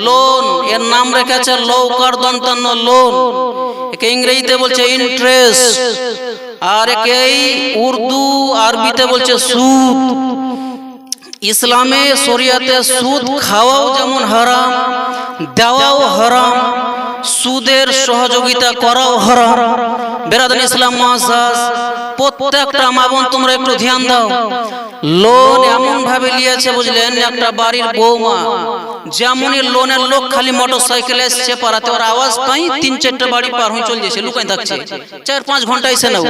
Loan, এর নাম রেখেছে লৌকার দন্তান্ন লোন, একে ইংরেজিতে বলছে ইন্টারেস্ট, আর একে উর্দু আরবিতে বলছে সুদ। ইসলামে শরিয়াতে সুদ খাওয়াও যেমন হারাম, দেওয়াও হারাম, সুদের সহযোগিতা করাও হারাম। বেরাদান ইসলাম মুআজ্জাজ, প্রত্যেকটা মা বোন তোমরা একটু ধ্যান দাও। লোন এমন ভাবে নিয়েছে বুঝলেন, একটা বাড়ির বৌমা যেমনই লোনের লোক খালি মোটর সাইকেল এসছে পারাতে, ওর আওয়াজ পাই ৩-৪টা বাড়ি পার হয়ে চলে যাচ্ছে, লুকাই থাকছে ৪-৫ ঘন্টা এসে নেব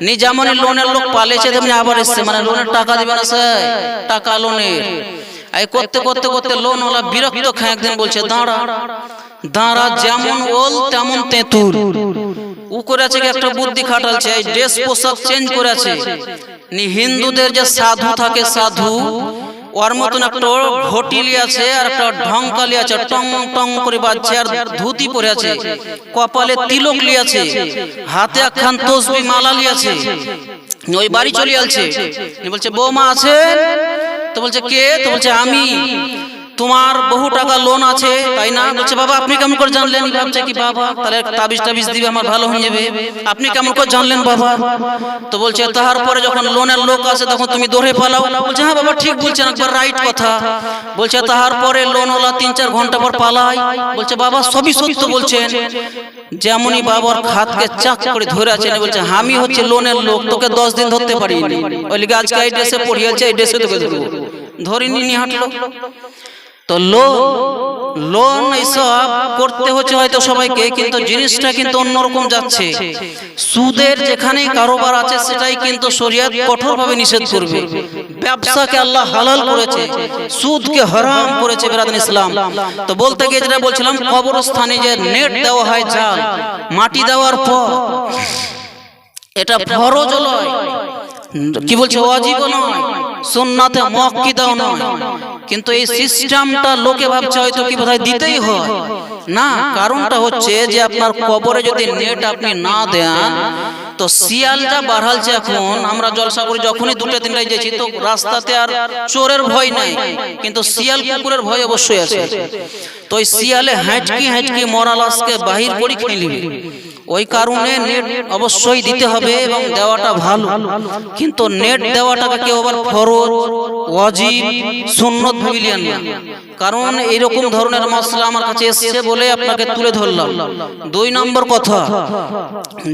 নি। যেমনই লোনের লোক পালেছে তেমনি আবার এসছে, মানে লোনের টাকা দিবে না স্যার, টাকা লোনের। এই করতে করতে করতে লোনওয়ালা বিরক্ত খায়, একদিন বলছে দাঁড়া দাঁড়া, যেমন ওল তেমন তেঁতুল। ও করেছে একটা বুদ্ধি খাটালছে, এই ড্রেস পোশাক চেঞ্জ করেছে। হিন্দুদের যে সাধু থাকে, সাধু ওর মতন একটা ঘটিলি আছে আর একটা ঢংকালি আছে, টং টং করে বাজছে, আর ধুতি পরে আছে, কপালে তিলক লিয়াছে, হাতে একখান তসবি মালা লিয়াছে। ওই বাড়ি চলে আসছে, বলছে বৌমা আছে? তো বলছে কে? তো বলছে আমি। তোমার বহু টাকা লোন আছে তাই না? বলছে বাবা আপনি কেমন করে জানলেন? ভাবছে কি বাবা তাহলে তাবিজ টাবিজ দিবে আমার ভালো হয়ে যাবে, আপনি কেমন করে জানলেন বাবা? তো বলছে তারপরে যখন লোনের লোক আসে তখন তুমি দৌড়ে পালাও। বলছে হ্যাঁ বাবা ঠিক বলছেন, একবার রাইট কথা। বলছে তারপরে লোনওয়ালা ৩-৪ ঘন্টা পর পালায়। বলছে বাবা সবই সত্য বলছেন। যেমনই বাবার খাতকে চাক করে ধরে আছেন, বলছে আমি হচ্ছে লোনের লোক, তোকে 10 দিন ধরতে পারিনি, ওই লিগে আজকে এই ড্রেসে পড়িয়েছে, এই ড্রেসে তোকে ধরবো, ধরিনি নিয়ে হাঁটলো। তো লোন এইসব করতে হচ্ছে হয়তো সবাইকে, কিন্তু জিনিসটা কিন্তু অন্যরকম যাচ্ছে। সুদের যেখানে কারোবার আছে সেটাই কিন্তু শরিয়ত কঠোরভাবে নিষেধ করবে। ব্যবসাকে আল্লাহ হালাল করেছে, সুদকে হারাম করেছে বেরাদান ইসলাম। তো বলতে গিয়ে যেটা বলছিলাম, কবরস্থানে যে নেট দেওয়া হয়, জাল মাটি দেওয়ার পর, এটা ফরজ নয়, কি বলছে ওয়াজিব নয়, সুন্নাতে মুআক্কিদাও নয়, কিন্তু এই সিস্টেমটা লোকে ভাবছে হয়তো কি বোধহয় দিতেই হয় না। কারণটা হচ্ছে যে আপনার কবরে যদি নেট আপনি না দেন তো শিয়ালটা বাড়ালছে। এখন আমরা জলসা করি, যখনই 2-3টায় যাচ্ছি তো রাস্তাতে আর চোরের ভয় নাই, কিন্তু শিয়াল কুকুরের ভয় অবশ্যই আছে। তো ওই শিয়ালে হাঁটকি মরা লাশকে বাহির করে খেয়ে নিবে। ওই কারণে নেট অবশ্যই দিতে হবে এবং দেওয়াটা ভালো, কিন্তু নেট দেওয়াটাকে কেউ আবার ফরজ, ওয়াজিব, সুন্নত ভাবিলেন না। কারণ এইরকম ধরনের মাসলা আমার কাছে এসেছে বলে আপনাকে তুলে ধরলাম। 2 নম্বর কথা,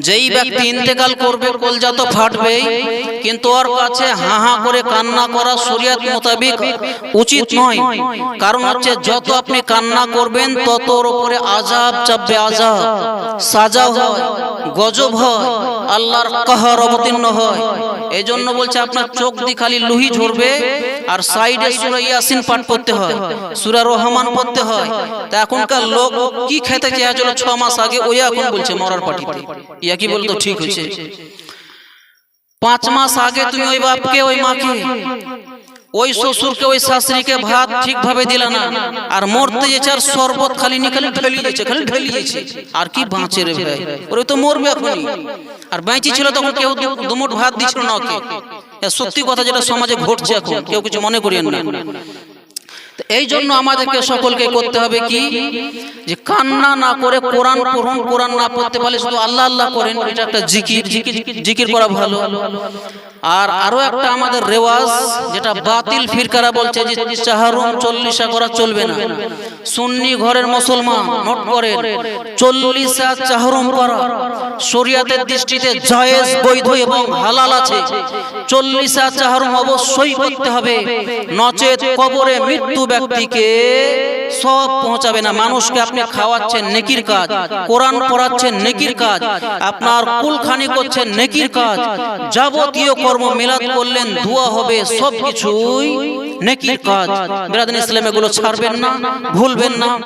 যেই ব্যক্তি ইন্তেকাল করবে কলজা তো ফাটবেই, কিন্তু ওর কাছে হাহা করে কান্না করা শরিয়ত মোতাবেক উচিত নয়। কারণ হচ্ছে যত আপনি কান্না করবেন তত ওর উপরে আযাব চাপবে, আযাব, সাজা হয়, গজব হয়, আল্লাহর কাহার অবতীর্ণ হয়। এই জন্য বলছে আপনার চোখ দিয়ে খালি লুহি ঝরবে, আর সাইডে সূরা ইয়াসিন পাঠ করতে হয়, সূরা রহমান পড়তে হয়। তা এখনকার লোক কি খেতে চেয়েছিল 6 মাস আগে, ওই এখন বলছে মরার পার্টিতে। ইয়া কি বলতো ঠিক হয়েছে? 5 মাস আগে তুমি ওই বাপকে, ওই মাকে, ওই শ্বশুরকে, ওই শাশুড়িকে ভাত ঠিকভাবে দিলা না, আর মরতে যেছে আর শরবত খালি নিকালে ঢেলি যাচ্ছে, আর কি বাঁচে রে ভাই? ওরে তো মরবে এখনই। আর বেঁচে ছিল তখন কেউ দুমুঠ ভাত দিছিল না ওকে। সত্যি কথা যেটা সমাজে ঘটছে এখন, কেউ কিছু মনে করিয়েন না। এই জন্য আমাদেরকে সকলকে করতে হবে কি, যে কান্না না করে কোরআন পড়ুন, কোরআন না পড়তে পারলে শুধু আল্লাহ আল্লাহ করেন, এটা একটা জিকির করা ভালো। আর আরো একটা আমাদের রেওয়াজ, যেটা বাতিল ফিরকারা বলছে যে চাহারুম 40 করা চলবে না। সুন্নি ঘরের মুসলমান নোট করেন, 40 চাহারুম করা শরিয়তের দৃষ্টিতে জায়েজ, বৈধ এবং হালাল আছে। 40 চাহারুম অবশ্যই করতে হবে, নচেত কবরে মৃত্যু ব্যক্তিকে সব পৌঁছাবে না। মানুষকে আপনি খাওয়াচ্ছেন নেকির কাজ, কোরআন পড়াচ্ছেন নেকির কাজ, আপনার কুলখানি করছেন নেকির কাজ, যাবতীয় কর্ম মিলাদ করলেন, দোয়া হবে, সবকিছুই নেকির কাজ। বেরাদান ইসলাম এগুলো ছাড়বেন না, ভুলবেন না।